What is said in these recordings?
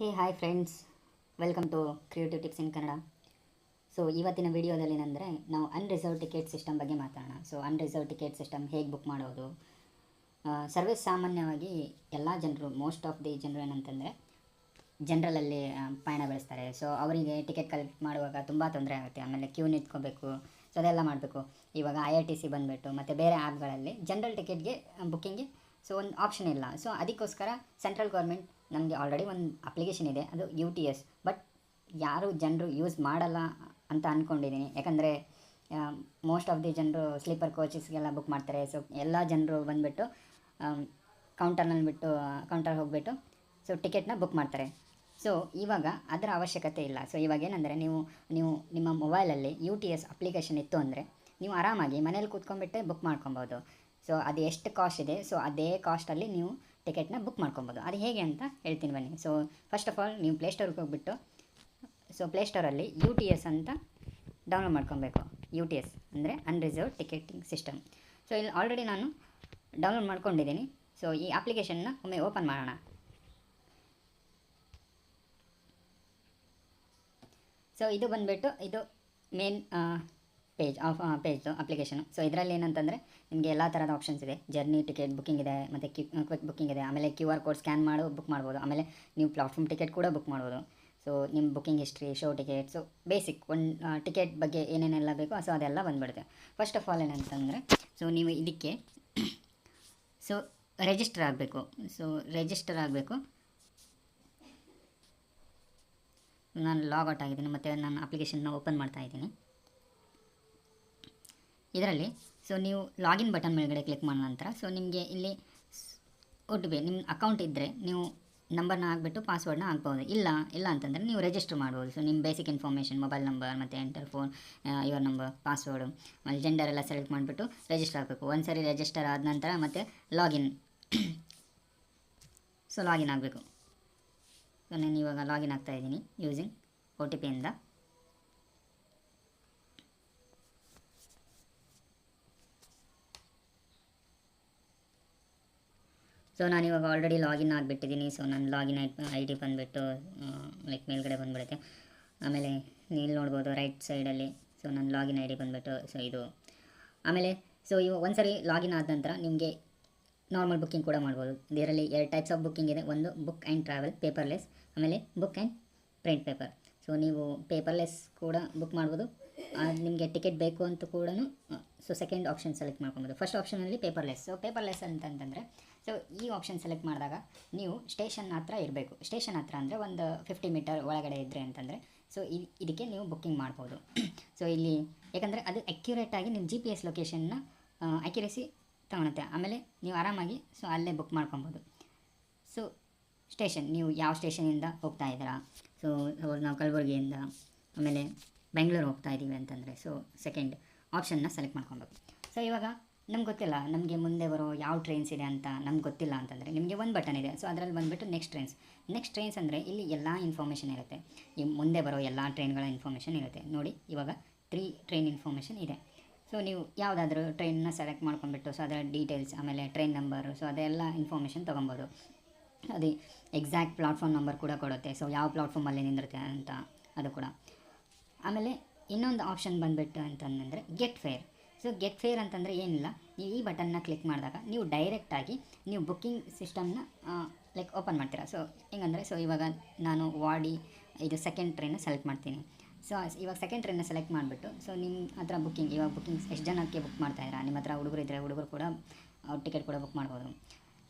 Hey hi friends, welcome to creative tips in Kannada. So ಇವತ್ತಿನ ವಿಡಿಯೋದಲ್ಲಿ ಏನಂದರೆ ನಾವು ಅನ್ರಿಸರ್ವ್ ಟಿಕೆಟ್ ಸಿಸ್ಟಮ್ ಬಗ್ಗೆ ಮಾತಾಡೋಣ. ಸೊ ಅನ್ರಿಸರ್ವ್ ಟಿಕೆಟ್ ಸಿಸ್ಟಮ್ ಹೇಗೆ ಬುಕ್ ಮಾಡೋದು. ಸರ್ವೇ ಸಾಮಾನ್ಯವಾಗಿ ಎಲ್ಲ ಜನರು, ಮೋಸ್ಟ್ ಆಫ್ ದಿ ಜನರು ಏನಂತಂದರೆ ಜನರಲಲ್ಲಿ ಪಯಣ ಬೆಳೆಸ್ತಾರೆ. ಸೊ ಅವರಿಗೆ ಟಿಕೆಟ್ ಕಲೆಕ್ಟ್ ಮಾಡುವಾಗ ತುಂಬ ತೊಂದರೆ ಆಗುತ್ತೆ. ಆಮೇಲೆ ಕ್ಯೂ ನಿಂತ್ಕೋಬೇಕು, ಸೊ ಅದೆಲ್ಲ ಮಾಡಬೇಕು. ಇವಾಗ IRTC ಬಂದುಬಿಟ್ಟು ಮತ್ತು ಬೇರೆ ಆ್ಯಪ್ಗಳಲ್ಲಿ ಜನರಲ್ ಟಿಕೆಟ್ಗೆ ಬುಕ್ಕಿಂಗ್ಗೆ ಸೊ ಒಂದು ಆಪ್ಷನ್ ಇಲ್ಲ. ಸೊ ಅದಕ್ಕೋಸ್ಕರ ಸೆಂಟ್ರಲ್ ಗೌರ್ಮೆಂಟ್ ನಮಗೆ ಆಲ್ರೆಡಿ ಒಂದು ಅಪ್ಲಿಕೇಶನ್ ಇದೆ, ಅದು UTS. ಬಟ್ ಯಾರು ಜನರು ಯೂಸ್ ಮಾಡಲ್ಲ ಅಂತ ಅಂದ್ಕೊಂಡಿದ್ದೀನಿ. ಯಾಕಂದರೆ ಮೋಸ್ಟ್ ಆಫ್ ದಿ ಜನರು ಸ್ಲೀಪರ್ ಕೋಚಸ್ಗೆಲ್ಲ ಬುಕ್ ಮಾಡ್ತಾರೆ. ಸೊ ಎಲ್ಲ ಜನರು ಬಂದುಬಿಟ್ಟು ಕೌಂಟರ್ ಹೋಗಿಬಿಟ್ಟು ಸೊ ಟಿಕೆಟ್ನ ಬುಕ್ ಮಾಡ್ತಾರೆ. ಸೊ ಇವಾಗ ಅದರ ಅವಶ್ಯಕತೆ ಇಲ್ಲ. ಸೊ ಇವಾಗ ಏನಂದರೆ ನೀವು ನಿಮ್ಮ ಮೊಬೈಲಲ್ಲಿ UTS ಅಪ್ಲಿಕೇಶನ್ ಇತ್ತು ಅಂದರೆ ನೀವು ಆರಾಮಾಗಿ ಮನೇಲಿ ಕೂತ್ಕೊಂಡ್ಬಿಟ್ಟೆ ಬುಕ್ ಮಾಡ್ಕೊಬೋದು. ಸೊ ಅದು ಎಷ್ಟು ಕಾಸ್ಟ್ ಇದೆ, ಸೊ ಅದೇ ಕಾಸ್ಟಲ್ಲಿ ನೀವು ಟಿಕೆಟ್ನ ಬುಕ್ ಮಾಡ್ಕೊಬೋದು. ಅದು ಹೇಗೆ ಅಂತ ಹೇಳ್ತೀನಿ ಬನ್ನಿ. ಸೊ ಫಸ್ಟ್ ಆಫ್ ಆಲ್ ನೀವು ಪ್ಲೇಸ್ಟೋರ್ಗೆ ಹೋಗ್ಬಿಟ್ಟು ಸೊ ಪ್ಲೇಸ್ಟೋರಲ್ಲಿ UTS ಅಂತ ಡೌನ್ಲೋಡ್ ಮಾಡ್ಕೊಬೇಕು. UTS ಅಂದರೆ ಅನ್ರಿಸರ್ವ್ ಟಿಕೆಟಿಂಗ್ ಸಿಸ್ಟಮ್. ಸೊ ಇಲ್ಲಿ ಆಲ್ರೆಡಿ ನಾನು ಡೌನ್ಲೋಡ್ ಮಾಡ್ಕೊಂಡಿದ್ದೀನಿ. ಸೊ ಈ ಅಪ್ಲಿಕೇಶನ್ನ ಒಮ್ಮೆ ಓಪನ್ ಮಾಡೋಣ. ಸೊ ಇದು ಬಂದುಬಿಟ್ಟು ಇದು ಮೇನ್ ಪೇಜ್ದು ಅಪ್ಲಿಕೇಶನು. ಸೊ ಇದರಲ್ಲಿ ಏನಂತಂದರೆ ನಿಮಗೆ ಎಲ್ಲ ಥರದ ಆಪ್ಷನ್ಸ್ ಇದೆ. ಜರ್ನಿ ಟಿಕೆಟ್ ಬುಕ್ಕಿಂಗ್ ಇದೆ, ಮತ್ತು ಕ್ವಿಕ್ ಬುಕ್ಕಿಂಗ್ ಇದೆ. ಆಮೇಲೆ QR ಕೋಡ್ ಸ್ಕ್ಯಾನ್ ಮಾಡಿ ಬುಕ್ ಮಾಡ್ಬೋದು. ಆಮೇಲೆ ನೀವು ಪ್ಲಾಟ್ಫಾರ್ಮ್ ಟಿಕೆಟ್ ಕೂಡ ಬುಕ್ ಮಾಡ್ಬೋದು. ಸೊ ನಿಮ್ಮ booking history, show ticket, so basic ಒಂದು ಟಿಕೆಟ್ ಬಗ್ಗೆ ಏನೇನೆಲ್ಲ ಬೇಕೋ ಸೊ ಅದೆಲ್ಲ ಬಂದುಬಿಡುತ್ತೆ. ಫಸ್ಟ್ ಆಫ್ ಆಲ್ ಏನಂತಂದರೆ ಸೊ ನೀವು ಇದಕ್ಕೆ ಸೊ ರಿಜಿಸ್ಟರ್ ಆಗಬೇಕು. ಸೊ ರಿಜಿಸ್ಟರ್ ಆಗಬೇಕು. ನಾನು ಲಾಗೌಟ್ ಆಗಿದ್ದೀನಿ ಮತ್ತು ನಾನು ಅಪ್ಲಿಕೇಶನ್ನ ಓಪನ್ ಮಾಡ್ತಾ ಇದ್ದೀನಿ. ಇದರಲ್ಲಿ ಸೊ ನೀವು ಲಾಗಿನ್ ಬಟನ್ ಮೇಲ್ಗಡೆ ಕ್ಲಿಕ್ ಮಾಡಿದ ನಂತರ ಸೊ ನಿಮಗೆ ಇಲ್ಲಿ OTP ನಿಮ್ಮ ಅಕೌಂಟ್ ಇದ್ದರೆ ನೀವು ನಂಬರ್ನ ಹಾಕ್ಬಿಟ್ಟು ಪಾಸ್ವರ್ಡ್ನ ಹಾಕ್ಬೋದು. ಇಲ್ಲ ಅಂತಂದರೆ ನೀವು ರಿಜಿಸ್ಟರ್ ಮಾಡ್ಬೋದು. ಸೊ ನಿಮ್ಮ ಬೇಸಿಕ್ ಇನ್ಫಾರ್ಮೇಷನ್, ಮೊಬೈಲ್ ನಂಬರ್ ಮತ್ತು enter phone, your number, password, ಆಮೇಲೆ ಜೆಂಡರ್ ಎಲ್ಲ ಸೆಲೆಕ್ಟ್ ಮಾಡಿಬಿಟ್ಟು ರಿಜಿಸ್ಟರ್ ಆಗಬೇಕು. ಒಂದು ಸರಿ ರಿಜಿಸ್ಟರ್ ಆದ ನಂತರ ಮತ್ತು ಲಾಗಿನ್ ಸೊ ಲಾಗಿನ್ ಆಗಬೇಕು. ಸೊ ನಾನು ಇವಾಗ ಲಾಗಿನ್ ಆಗ್ತಾಯಿದ್ದೀನಿ ಯೂಸಿಂಗ್ OTP ಇಂದ. ಸೊ ನಾನಿವಾಗ ಆಲ್ರೆಡಿ ಲಾಗಿನ್ ಆಗಿಬಿಟ್ಟಿದ್ದೀನಿ. ಸೊ ನನ್ನ ಲಾಗಿನ್ ID ಬಂದುಬಿಟ್ಟು ಲೈಕ್ ಮೇಲ್ಗಡೆ ಬಂದುಬಿಡುತ್ತೆ. ಆಮೇಲೆ ನೀವು ನೋಡ್ಬೋದು ರೈಟ್ ಸೈಡಲ್ಲಿ ಸೊ ನನ್ನ ಲಾಗಿನ್ ID ಬಂದುಬಿಟ್ಟು ಸೊ ಇದು. ಆಮೇಲೆ ಸೊ ಇವಾಗ ಒಂದು ಸರಿ ಲಾಗಿನ್ ಆದ ನಂತರ ನಿಮಗೆ ನಾರ್ಮಲ್ ಬುಕ್ಕಿಂಗ್ ಕೂಡ ಮಾಡ್ಬೋದು. ಇದರಲ್ಲಿ 2 ಟೈಪ್ಸ್ ಆಫ್ ಬುಕ್ಕಿಂಗ್ ಇದೆ. ಒಂದು ಬುಕ್ ಆ್ಯಂಡ್ ಟ್ರಾವೆಲ್ ಪೇಪರ್ಲೆಸ್, ಆಮೇಲೆ book and print paper. So ನೀವು ಪೇಪರ್ಲೆಸ್ ಕೂಡ ಬುಕ್ ಮಾಡ್ಬೋದು. ನಿಮಗೆ ಟಿಕೆಟ್ ಬೇಕು ಅಂತ ಕೂಡ ಸೊ ಸೆಕೆಂಡ್ ಆಪ್ಷನ್ ಸೆಲೆಕ್ಟ್ ಮಾಡ್ಕೊಬೋದು. ಫಸ್ಟ್ ಆಪ್ಷನಲ್ಲಿ ಪೇಪರ್ಲೆಸ್. ಸೊ ಪೇಪರ್ಲೆಸ್ ಅಂತಂತಂದರೆ ಸೊ ಈ ಆಪ್ಷನ್ ಸೆಲೆಕ್ಟ್ ಮಾಡಿದಾಗ ನೀವು ಸ್ಟೇಷನ್ ಹತ್ರ ಇರಬೇಕು. ಸ್ಟೇಷನ್ ಹತ್ರ ಅಂದರೆ ಒಂದು 50 ಮೀಟರ್ ಒಳಗಡೆ ಇದ್ದರೆ ಅಂತಂದರೆ ಸೊ ಇದಕ್ಕೆ ನೀವು ಬುಕ್ಕಿಂಗ್ ಮಾಡ್ಬೋದು. ಸೊ ಇಲ್ಲಿ ಯಾಕಂದರೆ ಅದು ಅಕ್ಯುರೇಟಾಗಿ ನಿಮ್ಮ GPS ಲೊಕೇಶನ್ನ ಅಕ್ಯುರೇಸಿ ತೊಗೊಳುತ್ತೆ. ಆಮೇಲೆ ನೀವು ಆರಾಮಾಗಿ ಸೊ ಅಲ್ಲೇ ಬುಕ್ ಮಾಡ್ಕೊಬೋದು. ಸೊ ಸ್ಟೇಷನ್, ನೀವು ಯಾವ ಸ್ಟೇಷನಿಂದ ಹೋಗ್ತಾ ಇದ್ದೀರಾ. ಸೊ ನಾವು ಕಲಬುರಗಿಯಿಂದ ಆಮೇಲೆ ಬೆಂಗಳೂರು ಹೋಗ್ತಾ ಇದ್ದೀವಿ ಅಂತಂದರೆ ಸೊ ಸೆಕೆಂಡ್ ಆಪ್ಷನ್ನ ಸೆಲೆಕ್ಟ್ ಮಾಡ್ಕೊಬೇಕು. ಸೊ ಇವಾಗ ನಮ್ಗೆ ಗೊತ್ತಿಲ್ಲ, ನಮಗೆ ಮುಂದೆ ಬರೋ ಯಾವ ಟ್ರೈನ್ಸ್ ಇದೆ ಅಂತ ನಮ್ಗೆ ಗೊತ್ತಿಲ್ಲ ಅಂತಂದರೆ ನಿಮಗೆ ಒಂದು ಬಟನ್ ಇದೆ. ಸೊ ಅದರಲ್ಲಿ ಬಂದುಬಿಟ್ಟು ನೆಕ್ಸ್ಟ್ ಟ್ರೈನ್ಸ್ ಅಂದರೆ ಇಲ್ಲಿ ಎಲ್ಲ ಇನ್ಫಾರ್ಮೇಷನ್ ಇರುತ್ತೆ. ಈ ಮುಂದೆ ಬರೋ ಎಲ್ಲ ಟ್ರೈನ್ಗಳ ಇನ್ಫಾರ್ಮೇಷನ್ ಇರುತ್ತೆ. ನೋಡಿ ಇವಾಗ 3 ಟ್ರೈನ್ ಇನ್ಫಾರ್ಮೇಷನ್ ಇದೆ. ಸೊ ನೀವು ಯಾವುದಾದ್ರೂ ಟ್ರೈನ್ನ ಸೆಲೆಕ್ಟ್ ಮಾಡ್ಕೊಂಡ್ಬಿಟ್ಟು ಸೊ ಅದರ ಡೀಟೇಲ್ಸ್, ಆಮೇಲೆ ಟ್ರೈನ್ ನಂಬರು, ಸೊ ಅದೆಲ್ಲ ಇನ್ಫಾರ್ಮೇಷನ್ ತೊಗೊಬೋದು. ಅದು ಎಕ್ಸಾಕ್ಟ್ ಪ್ಲಾಟ್ಫಾರ್ಮ್ ನಂಬರ್ ಕೂಡ ಕೊಡುತ್ತೆ. ಸೊ ಯಾವ ಪ್ಲಾಟ್ಫಾರ್ಮಲ್ಲಿ ನಿಂದಿರುತ್ತೆ ಅಂತ ಅದು ಕೂಡ. ಆಮೇಲೆ ಇನ್ನೊಂದು ಆಪ್ಷನ್ ಬಂದುಬಿಟ್ಟು ಅಂತಂದರೆ get fare. So get fair ಅಂತಂದರೆ ಏನಿಲ್ಲ, ನೀವು ಈ ಬಟನ್ನ ಕ್ಲಿಕ್ ಮಾಡಿದಾಗ ನೀವು ಡೈರೆಕ್ಟಾಗಿ ನೀವು ಬುಕ್ಕಿಂಗ್ ಸಿಸ್ಟಮ್ನ ಲೈಕ್ ಓಪನ್ ಮಾಡ್ತೀರಾ. ಸೊ ಹೆಂಗಂದರೆ ಸೊ ಇವಾಗ ನಾನು ಇದು ಸೆಕೆಂಡ್ ಟ್ರೈನ್ನ ಸೆಲೆಕ್ಟ್ ಮಾಡ್ತೀನಿ. ಸೊ ಇವಾಗ ಸೆಕೆಂಡ್ ಟ್ರೈನ್ನ ಸೆಲೆಕ್ಟ್ ಮಾಡಿಬಿಟ್ಟು ಸೊ ನಿಮ್ಮ ಹತ್ರ ಇವಾಗ ಬುಕ್ಕಿಂಗ್ಸ್ ಎಷ್ಟು ಜನಕ್ಕೆ ಬುಕ್ ಮಾಡ್ತಾಯಿರಾ. ನಿಮ್ಮ ಹತ್ರ ಹುಡುಗರು ಇದ್ದರೆ ಹುಡುಗರು ಕೂಡ ಟಿಕೆಟ್ ಕೂಡ ಬುಕ್ ಮಾಡ್ಬೋದು.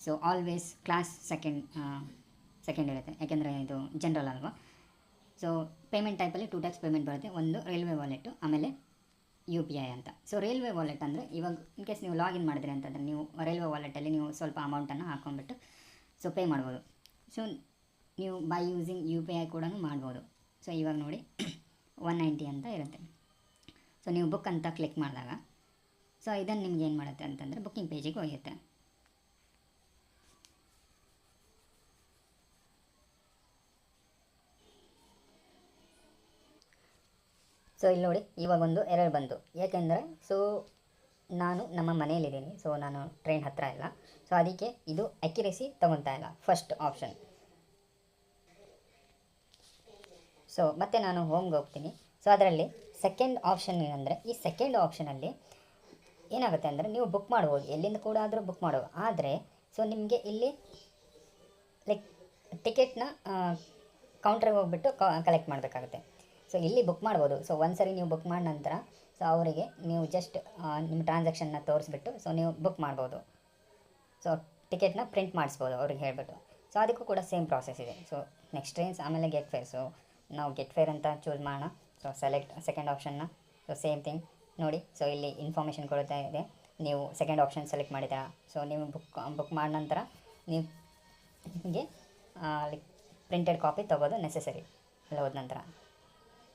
ಸೊ ಆಲ್ವೇಸ್ ಕ್ಲಾಸ್ ಸೆಕೆಂಡ್ ಇರುತ್ತೆ, ಯಾಕೆಂದರೆ ಇದು ಜನರಲ್ ಅಲ್ವಾ. ಸೊ ಪೇಮೆಂಟ್ ಟೈಪಲ್ಲಿ 2 ಟೈಪ್ಸ್ ಪೇಮೆಂಟ್ ಬರುತ್ತೆ. ಒಂದು ರೈಲ್ವೆ ವಾಲೆಟು, ಆಮೇಲೆ UPI ಅಂತ. ಸೊ ರೈಲ್ವೆ ವಾಲೆಟ್ ಅಂದರೆ ಇವಾಗ ಇನ್ ಕೇಸ್ ನೀವು ಲಾಗಿನ್ ಮಾಡಿದ್ರಿ ಅಂತಂದರೆ ನೀವು ರೈಲ್ವೆ ವಾಲೆಟಲ್ಲಿ ನೀವು ಸ್ವಲ್ಪ ಅಮೌಂಟನ್ನು ಹಾಕ್ಕೊಂಡ್ಬಿಟ್ಟು ಸೊ ಪೇ ಮಾಡ್ಬೋದು. ಸೊ ನೀವು ಬೈ ಯೂಸಿಂಗ್ UPI ಕೂಡ ಮಾಡ್ಬೋದು. ಸೊ ಇವಾಗ ನೋಡಿ 190 ಅಂತ ಇರುತ್ತೆ. ಸೊ ನೀವು ಬುಕ್ ಅಂತ ಕ್ಲಿಕ್ ಮಾಡಿದಾಗ ಸೊ ಇದನ್ನು ನಿಮ್ಗೆ ಏನು ಮಾಡುತ್ತೆ ಅಂತಂದರೆ ಬುಕ್ಕಿಂಗ್ ಪೇಜಿಗೆ ಒಯ್ಯುತ್ತೆ. ಸೊ ಇಲ್ಲಿ ನೋಡಿ ಇವಾಗ ಒಂದು ಎರರ್ ಬಂತು. ಏಕೆಂದರೆ ಸೊ ನಾನು ನಮ್ಮ ಮನೆಯಲ್ಲಿದ್ದೀನಿ. ಸೊ ನಾನು ಟ್ರೈನ್ ಹತ್ತಿರ ಇಲ್ಲ. ಸೊ ಅದಕ್ಕೆ ಇದು ಅಕ್ಯುರೇಸಿ ತೊಗೊತಾ ಇಲ್ಲ ಫಸ್ಟ್ ಆಪ್ಷನ್. ಸೊ ಮತ್ತೆ ನಾನು ಹೋಮ್ಗೆ ಹೋಗ್ತೀನಿ. ಸೊ ಅದರಲ್ಲಿ ಸೆಕೆಂಡ್ ಆಪ್ಷನ್ ಏನಂದರೆ, ಈ ಸೆಕೆಂಡ್ ಆಪ್ಷನಲ್ಲಿ ಏನಾಗುತ್ತೆ ಅಂದರೆ ನೀವು ಬುಕ್ ಮಾಡ್ಬೋದು, ಎಲ್ಲಿಂದ ಕೂಡ ಆದರೂ ಬುಕ್ ಮಾಡ್ಬೋದು. ಆದರೆ ಸೊ ನಿಮಗೆ ಇಲ್ಲಿ ಲೈಕ್ ಟಿಕೆಟ್ನ ಕೌಂಟ್ರಿಗೆ ಹೋಗ್ಬಿಟ್ಟು ಕಲೆಕ್ಟ್ ಮಾಡಬೇಕಾಗುತ್ತೆ. ಸೊ ಇಲ್ಲಿ ಬುಕ್ ಮಾಡ್ಬೋದು. ಸೊ ಒಂದು ಸರಿ ನೀವು ಬುಕ್ ಮಾಡಿದ ನಂತರ ಸೊ ಅವರಿಗೆ ನೀವು ಜಸ್ಟ್ ನಿಮ್ಮ ಟ್ರಾನ್ಸಾಕ್ಷನ್ನ ತೋರಿಸ್ಬಿಟ್ಟು ಸೊ ನೀವು ಬುಕ್ ಮಾಡ್ಬೋದು. ಸೊ ಟಿಕೆಟ್ನ ಪ್ರಿಂಟ್ ಮಾಡಿಸ್ಬೋದು ಅವ್ರಿಗೆ ಹೇಳಿಬಿಟ್ಟು. ಸೊ ಅದಕ್ಕೂ ಕೂಡ ಸೇಮ್ ಪ್ರಾಸೆಸ್ ಇದೆ. ಸೊ ನೆಕ್ಸ್ಟ್ ಟ್ರೈನ್ಸ್, ಆಮೇಲೆ ಗೆಟ್ ಫೇರ್. ಸೊ ನಾವು ಗೆಟ್ ಫೇರ್ ಅಂತ ಚೂಸ್ ಮಾಡೋಣ. ಸೊ ಸೆಲೆಕ್ಟ್ ಸೆಕೆಂಡ್ ಆಪ್ಷನ್ನ. ಸೊ ಸೇಮ್ ಥಿಂಗ್ ನೋಡಿ. ಸೊ ಇಲ್ಲಿ ಇನ್ಫಾರ್ಮೇಷನ್ ಕೊಡ್ತಾ ಇದೆ, ನೀವು ಸೆಕೆಂಡ್ ಆಪ್ಷನ್ ಸೆಲೆಕ್ಟ್ ಮಾಡಿದ್ದೀರಾ. ಸೊ ನೀವು ಬುಕ್ ಮಾಡಿದ ನಂತರ ನೀವು ನಿಮಗೆ ಲೈಕ್ ಪ್ರಿಂಟೆಡ್ ಕಾಪಿ ತೊಗೋದು ನೆಸೆಸರಿ ಅಲ್ಲಿ ಹೋದ ನಂತರ.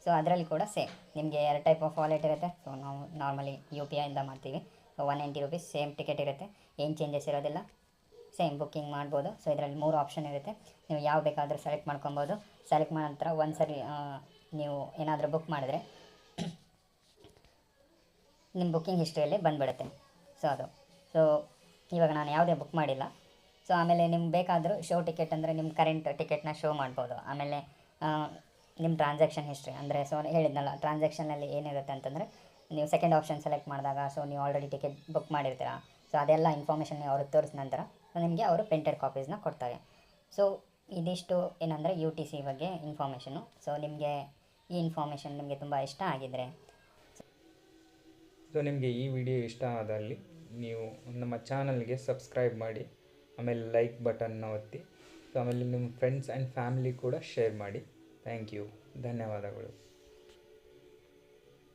ಸೊ ಅದರಲ್ಲಿ ಕೂಡ ಸೇಮ್ ನಿಮಗೆ 2 ಟೈಪ್ ಆಫ್ ವಾಲೆಟ್ ಇರುತ್ತೆ. ಸೊ ನಾವು ನಾರ್ಮಲಿ UPI ಇಂದ ಮಾಡ್ತೀವಿ. ಸೊ 190 ರೂಪೀಸ್ ಸೇಮ್ ಟಿಕೆಟ್ ಇರುತ್ತೆ, ಏನು ಚೇಂಜಸ್ ಇರೋದಿಲ್ಲ, ಸೇಮ್ ಬುಕ್ಕಿಂಗ್ ಮಾಡ್ಬೋದು. ಸೊ ಇದರಲ್ಲಿ 3 ಆಪ್ಷನ್ ಇರುತ್ತೆ, ನೀವು ಯಾವ ಬೇಕಾದರೂ ಸೆಲೆಕ್ಟ್ ಮಾಡ್ಕೊಬೋದು. ಸೆಲೆಕ್ಟ್ ಮಾಡಿದ ನಂತರ ಒಂದು ಸರಿ ನೀವು ಏನಾದರೂ ಬುಕ್ ಮಾಡಿದ್ರೆ ನಿಮ್ಮ ಬುಕ್ಕಿಂಗ್ ಹಿಸ್ಟ್ರಿಯಲ್ಲಿ ಬಂದುಬಿಡುತ್ತೆ. ಸೊ ಇವಾಗ ನಾನು ಯಾವುದೇ ಬುಕ್ ಮಾಡಿಲ್ಲ. ಸೊ ಆಮೇಲೆ ನಿಮ್ಗೆ ಬೇಕಾದರೂ ಶೋ ಟಿಕೆಟ್ ಅಂದರೆ ನಿಮ್ಮ ಕರೆಂಟ್ ಟಿಕೆಟ್ನ ಶೋ ಮಾಡ್ಬೋದು. ಆಮೇಲೆ ನಿಮ್ಮ ಟ್ರಾನ್ಸಾಕ್ಷನ್ ಹಿಸ್ಟ್ರಿ ಅಂದರೆ ಸೊ ಹೇಳಿದ್ನಲ್ಲ, ಟ್ರಾನ್ಸಾಕ್ಷನಲ್ಲಿ ಏನಿರುತ್ತೆ ಅಂತಂದರೆ ನೀವು ಸೆಕೆಂಡ್ ಆಪ್ಷನ್ ಸೆಲೆಕ್ಟ್ ಮಾಡಿದಾಗ ಸೊ ನೀವು ಆಲ್ರೆಡಿ ಟಿಕೆಟ್ ಬುಕ್ ಮಾಡಿರ್ತೀರ. ಸೊ ಅದೆಲ್ಲ ಇನ್ಫಾರ್ಮೇಷನ್ ಅವ್ರಿಗೆ ತೋರಿಸಿದ ನಂತರ ನಿಮಗೆ ಅವರು ಪ್ರಿಂಟೆಡ್ ಕಾಪೀಸ್ನ ಕೊಡ್ತಾರೆ. ಸೊ ಇದಿಷ್ಟು ಏನಂದರೆ UTC ಬಗ್ಗೆ ಇನ್ಫಾರ್ಮೇಷನು. ಸೊ ನಿಮಗೆ ಈ ಇನ್ಫಾರ್ಮೇಷನ್ ನಿಮಗೆ ತುಂಬ ಇಷ್ಟ ಆಗಿದ್ದರೆ, ಸೊ ನಿಮಗೆ ಈ ವಿಡಿಯೋ ಇಷ್ಟ ಆದಲ್ಲಿ ನೀವು ನಮ್ಮ ಚಾನಲ್ಗೆ ಸಬ್ಸ್ಕ್ರೈಬ್ ಮಾಡಿ, ಆಮೇಲೆ ಲೈಕ್ ಬಟನ್ನ ಒತ್ತಿ. ಸೊ ಆಮೇಲೆ ನಿಮ್ಮ ಫ್ರೆಂಡ್ಸ್ ಆ್ಯಂಡ್ ಫ್ಯಾಮಿಲಿ ಕೂಡ ಶೇರ್ ಮಾಡಿ. ಥ್ಯಾಂಕ್ ಯು, ಧನ್ಯವಾದಗಳು.